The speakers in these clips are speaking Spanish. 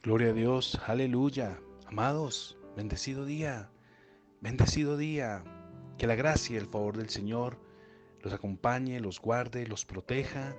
Gloria a Dios, aleluya. Amados, bendecido día. Que la gracia y el favor del Señor los acompañe, los guarde, los proteja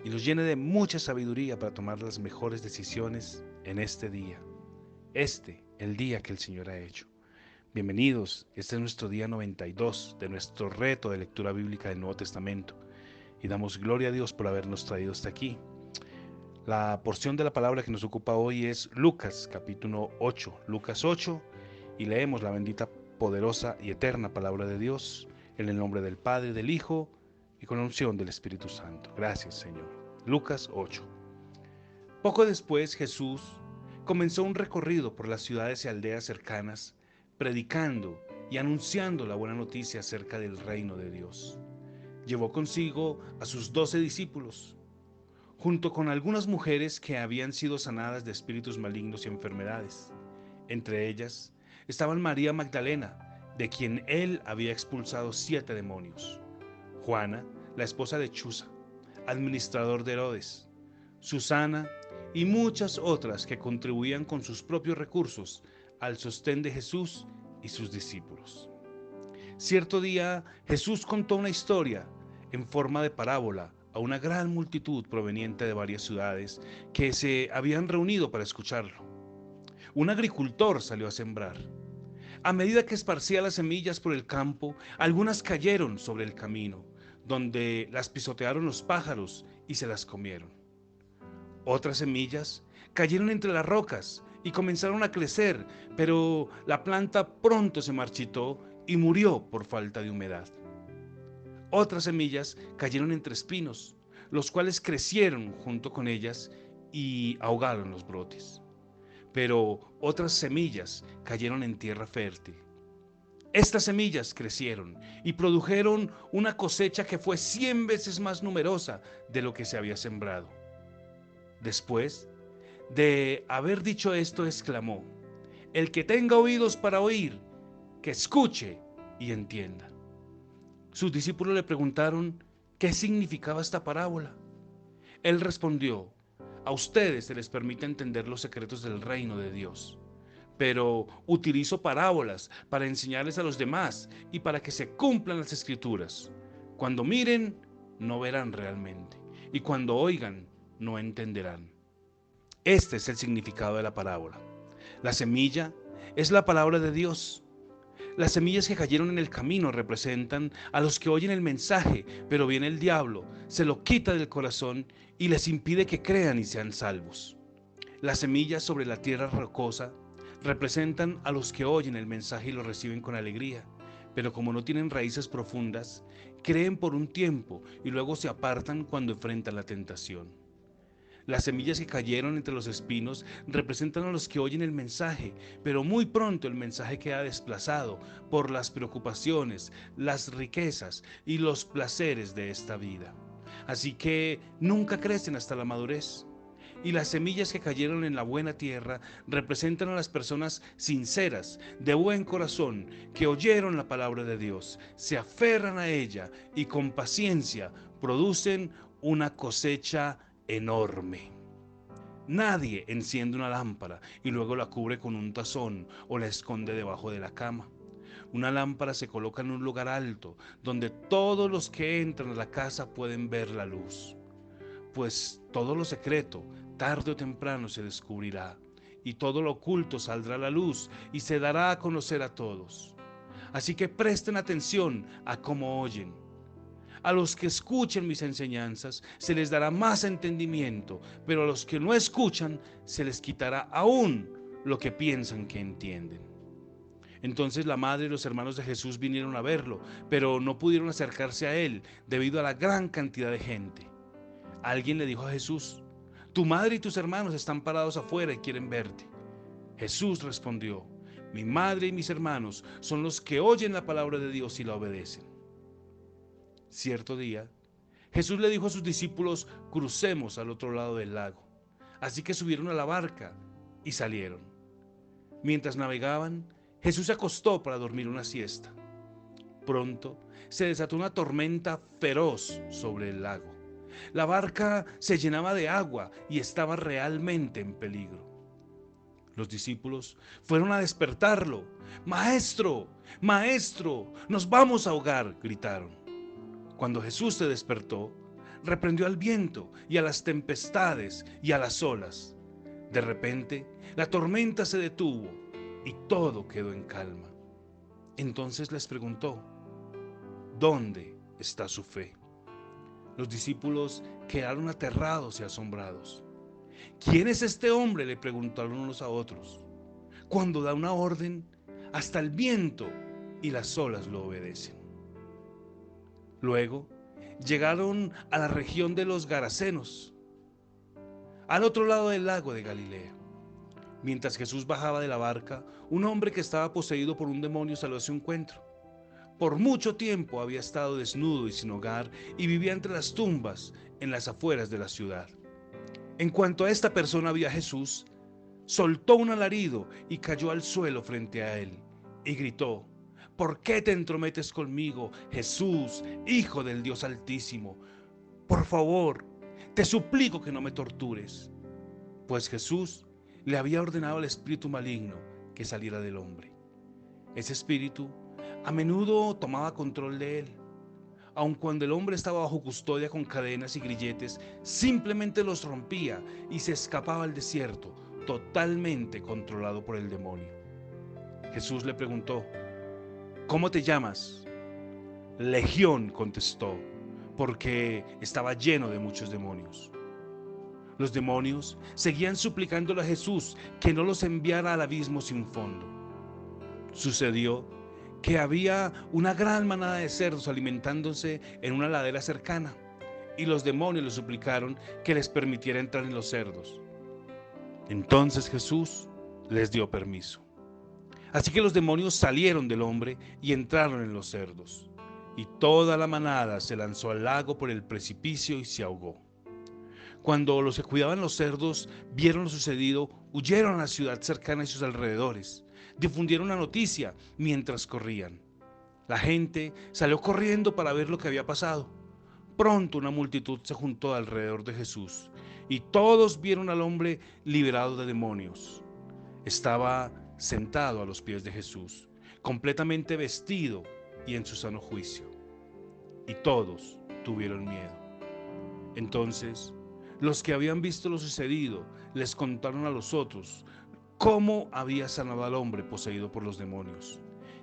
y los llene de mucha sabiduría para tomar las mejores decisiones en este día. El día que el Señor ha hecho. Bienvenidos, este es nuestro día 92 de nuestro reto de lectura bíblica del Nuevo Testamento y damos gloria a Dios por habernos traído hasta aquí. La porción de la palabra que nos ocupa hoy es Lucas capítulo 8, Lucas 8, y leemos la bendita, poderosa y eterna palabra de Dios en el nombre del Padre, del Hijo y con la unción del Espíritu Santo. Gracias, Señor. Lucas 8. Poco después Jesús comenzó un recorrido por las ciudades y aldeas cercanas, predicando y anunciando la buena noticia acerca del reino de Dios. Llevó consigo a sus 12 discípulos, junto con algunas mujeres que habían sido sanadas de espíritus malignos y enfermedades. Entre ellas estaban María Magdalena, de quien él había expulsado 7 demonios; Juana, la esposa de Chuza, administrador de Herodes; Susana y muchas otras que contribuían con sus propios recursos al sostén de Jesús y sus discípulos. Cierto día Jesús contó una historia en forma de parábola a una gran multitud proveniente de varias ciudades que se habían reunido para escucharlo. Un agricultor salió a sembrar. A medida que esparcía las semillas por el campo, algunas cayeron sobre el camino, donde las pisotearon los pájaros y se las comieron. Otras semillas cayeron entre las rocas y comenzaron a crecer, pero la planta pronto se marchitó y murió por falta de humedad. Otras semillas cayeron entre espinos, los cuales crecieron junto con ellas y ahogaron los brotes. Pero otras semillas cayeron en tierra fértil. Estas semillas crecieron y produjeron una cosecha que fue 100 veces más numerosa de lo que se había sembrado. Después de haber dicho esto, exclamó: "El que tenga oídos para oír, que escuche y entienda". Sus discípulos le preguntaron qué significaba esta parábola. Él respondió: "A ustedes se les permite entender los secretos del reino de Dios, pero utilizo parábolas para enseñarles a los demás y para que se cumplan las escrituras. Cuando miren, no verán realmente, y cuando oigan, no entenderán". Este es el significado de la parábola. La semilla es la palabra de Dios. Las semillas que cayeron en el camino representan a los que oyen el mensaje, pero viene el diablo, se lo quita del corazón y les impide que crean y sean salvos. Las semillas sobre la tierra rocosa representan a los que oyen el mensaje y lo reciben con alegría, pero como no tienen raíces profundas, creen por un tiempo y luego se apartan cuando enfrentan la tentación. Las semillas que cayeron entre los espinos representan a los que oyen el mensaje, pero muy pronto el mensaje queda desplazado por las preocupaciones, las riquezas y los placeres de esta vida. Así que nunca crecen hasta la madurez. Y las semillas que cayeron en la buena tierra representan a las personas sinceras, de buen corazón, que oyeron la palabra de Dios, se aferran a ella y con paciencia producen una cosecha enorme. Nadie enciende una lámpara y luego la cubre con un tazón o la esconde debajo de la cama. Una lámpara se coloca en un lugar alto, donde todos los que entran a la casa pueden ver la luz. Pues todo lo secreto, tarde o temprano se descubrirá, y todo lo oculto saldrá a la luz y se dará a conocer a todos. Así que presten atención a cómo oyen. A los que escuchen mis enseñanzas se les dará más entendimiento, pero a los que no escuchan se les quitará aún lo que piensan que entienden. Entonces la madre y los hermanos de Jesús vinieron a verlo, pero no pudieron acercarse a él debido a la gran cantidad de gente. Alguien le dijo a Jesús: "Tu madre y tus hermanos están parados afuera y quieren verte". Jesús respondió: "Mi madre y mis hermanos son los que oyen la palabra de Dios y la obedecen". Cierto día, Jesús le dijo a sus discípulos: "Crucemos al otro lado del lago". Así que subieron a la barca y salieron. Mientras navegaban, Jesús se acostó para dormir una siesta. Pronto se desató una tormenta feroz sobre el lago. La barca se llenaba de agua y estaba realmente en peligro. Los discípulos fueron a despertarlo. «Maestro, maestro, nos vamos a ahogar», gritaron. Cuando Jesús se despertó, reprendió al viento y a las tempestades y a las olas. De repente, la tormenta se detuvo y todo quedó en calma. Entonces les preguntó: «¿Dónde está su fe?». Los discípulos quedaron aterrados y asombrados. «¿Quién es este hombre?», le preguntaron unos a otros. «Cuando da una orden, hasta el viento y las olas lo obedecen». Luego llegaron a la región de los Garasenos, al otro lado del lago de Galilea. Mientras Jesús bajaba de la barca, un hombre que estaba poseído por un demonio salió a su encuentro. Por mucho tiempo había estado desnudo y sin hogar y vivía entre las tumbas en las afueras de la ciudad. En cuanto a esta persona vio a Jesús, soltó un alarido y cayó al suelo frente a él y gritó: «¿Por qué te entrometes conmigo, Jesús, Hijo del Dios Altísimo? Por favor, te suplico que no me tortures». Pues Jesús le había ordenado al espíritu maligno que saliera del hombre. Ese espíritu a menudo tomaba control de él. Aun cuando el hombre estaba bajo custodia con cadenas y grilletes, simplemente los rompía y se escapaba al desierto, totalmente controlado por el demonio. Jesús le preguntó: «¿Cómo te llamas?». «Legión», contestó, porque estaba lleno de muchos demonios. Los demonios seguían suplicándole a Jesús que no los enviara al abismo sin fondo. Sucedió que había una gran manada de cerdos alimentándose en una ladera cercana, y los demonios le suplicaron que les permitiera entrar en los cerdos. Entonces Jesús les dio permiso. Así que los demonios salieron del hombre y entraron en los cerdos, y toda la manada se lanzó al lago por el precipicio y se ahogó. Cuando los que cuidaban los cerdos vieron lo sucedido, huyeron a la ciudad cercana y sus alrededores. Difundieron la noticia mientras corrían. La gente salió corriendo para ver lo que había pasado. Pronto una multitud se juntó alrededor de Jesús y todos vieron al hombre liberado de demonios. Estaba sentado a los pies de Jesús, completamente vestido y en su sano juicio. Y todos tuvieron miedo. Entonces, los que habían visto lo sucedido les contaron a los otros cómo había sanado al hombre poseído por los demonios.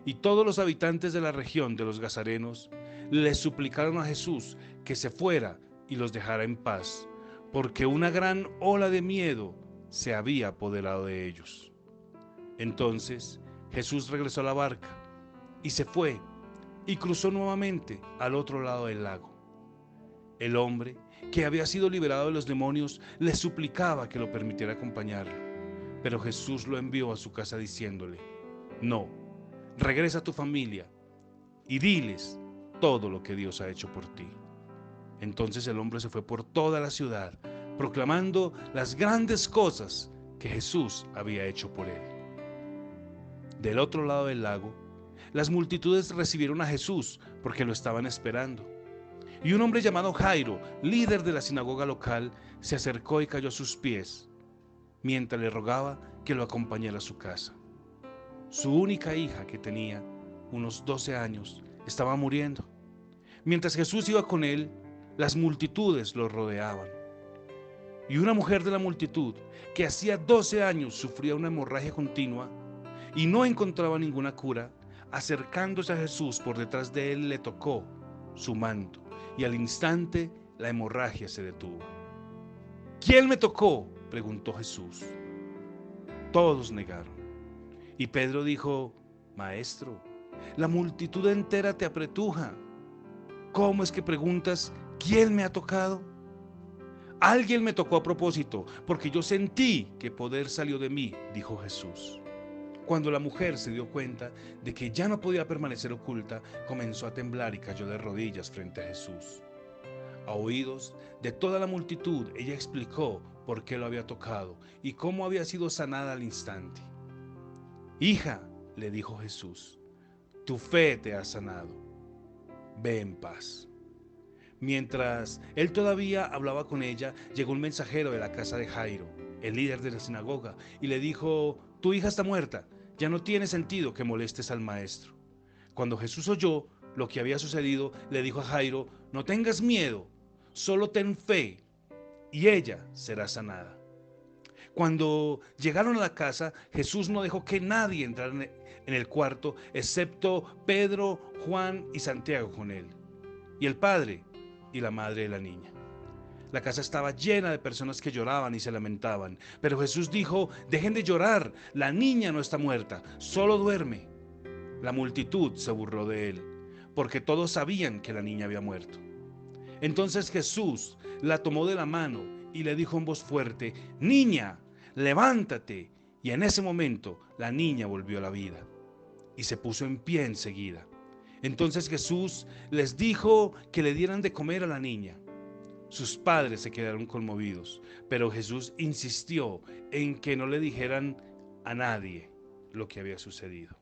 Y todos los habitantes de la región de los Gazarenos le suplicaron a Jesús que se fuera y los dejara en paz, porque una gran ola de miedo se había apoderado de ellos. Entonces Jesús regresó a la barca y se fue y cruzó nuevamente al otro lado del lago. El hombre, que había sido liberado de los demonios, le suplicaba que lo permitiera acompañarlo, pero Jesús lo envió a su casa diciéndole: «No, regresa a tu familia y diles todo lo que Dios ha hecho por ti». Entonces el hombre se fue por toda la ciudad, proclamando las grandes cosas que Jesús había hecho por él. Del otro lado del lago, las multitudes recibieron a Jesús porque lo estaban esperando. Y un hombre llamado Jairo, líder de la sinagoga local, se acercó y cayó a sus pies, mientras le rogaba que lo acompañara a su casa. Su única hija, que tenía unos 12 años, estaba muriendo. Mientras Jesús iba con él, las multitudes lo rodeaban. Y una mujer de la multitud, que hacía 12 años sufría una hemorragia continua y no encontraba ninguna cura, acercándose a Jesús por detrás de él, le tocó su manto, y al instante la hemorragia se detuvo. «¿Quién me tocó?», preguntó Jesús. Todos negaron. Y Pedro dijo: «Maestro, la multitud entera te apretuja. ¿Cómo es que preguntas quién me ha tocado?». «Alguien me tocó a propósito, porque yo sentí que poder salió de mí», dijo Jesús. Cuando la mujer se dio cuenta de que ya no podía permanecer oculta, comenzó a temblar y cayó de rodillas frente a Jesús. A oídos de toda la multitud, ella explicó por qué lo había tocado y cómo había sido sanada al instante. «Hija», le dijo Jesús, «tu fe te ha sanado. Ve en paz». Mientras él todavía hablaba con ella, llegó un mensajero de la casa de Jairo. el líder de la sinagoga, y le dijo: tu hija está muerta, ya no tiene sentido que molestes al maestro. Cuando Jesús oyó lo que había sucedido, le dijo a Jairo: no tengas miedo, solo ten fe y ella será sanada. Cuando llegaron a la casa, Jesús no dejó que nadie entrara en el cuarto, excepto Pedro, Juan y Santiago con él, y el padre y la madre de la niña. La casa estaba llena de personas que lloraban y se lamentaban, pero Jesús dijo: dejen de llorar, la niña no está muerta, solo duerme. La multitud se burló de él, porque todos sabían que la niña había muerto. Entonces Jesús la tomó de la mano y le dijo en voz fuerte: niña, levántate. Y en ese momento la niña volvió a la vida y se puso en pie enseguida. Entonces Jesús les dijo que le dieran de comer a la niña. Sus padres se quedaron conmovidos, pero Jesús insistió en que no le dijeran a nadie lo que había sucedido.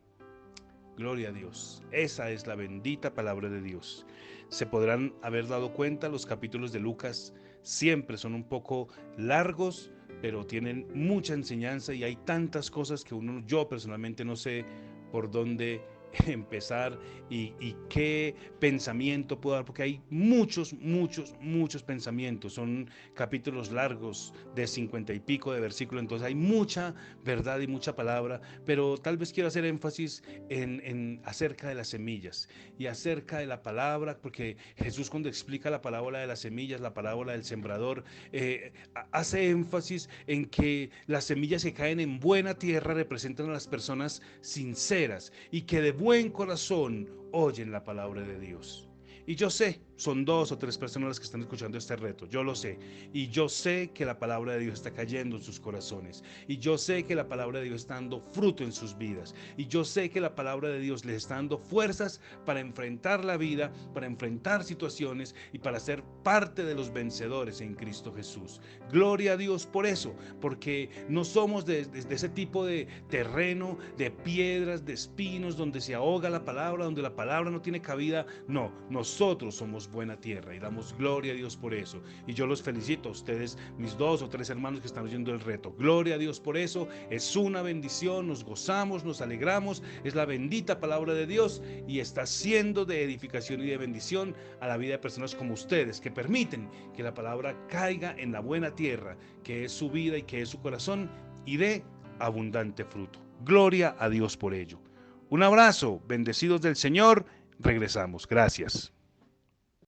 Gloria a Dios. Esa es la bendita palabra de Dios. Se podrán haber dado cuenta, los capítulos de Lucas siempre son un poco largos, pero tienen mucha enseñanza y hay tantas cosas que yo personalmente no sé por dónde empezar y qué pensamiento puedo dar, porque hay muchos pensamientos. Son capítulos largos de 50 y pico de versículos, entonces hay mucha verdad y mucha palabra, pero tal vez quiero hacer énfasis en acerca de las semillas y acerca de la palabra, porque Jesús, cuando explica la parábola de las semillas, la parábola del sembrador, hace énfasis en que las semillas que caen en buena tierra representan a las personas sinceras y que de buen corazón oyen la palabra de Dios. Y yo sé, son 2 o 3 personas las que están escuchando este reto, yo lo sé. Y yo sé que la palabra de Dios está cayendo en sus corazones. Y yo sé que la palabra de Dios está dando fruto en sus vidas. Y yo sé que la palabra de Dios les está dando fuerzas para enfrentar la vida, para enfrentar situaciones y para ser parte de los vencedores en Cristo Jesús. Gloria a Dios por eso, porque no somos de ese tipo de terreno, de piedras, de espinos, donde se ahoga la palabra, donde la palabra no tiene cabida. No, nosotros somos buena tierra y damos gloria a Dios por eso. Y yo los felicito a ustedes, mis 2 o 3 hermanos que están oyendo el reto. Gloria a Dios por eso. Es una bendición, nos gozamos, nos alegramos. Es la bendita palabra de Dios y está siendo de edificación y de bendición a la vida de personas como ustedes, que permiten que la palabra caiga en la buena tierra, que es su vida y que es su corazón, y dé abundante fruto. Gloria a Dios por ello. Un abrazo, bendecidos del Señor. Regresamos. Gracias.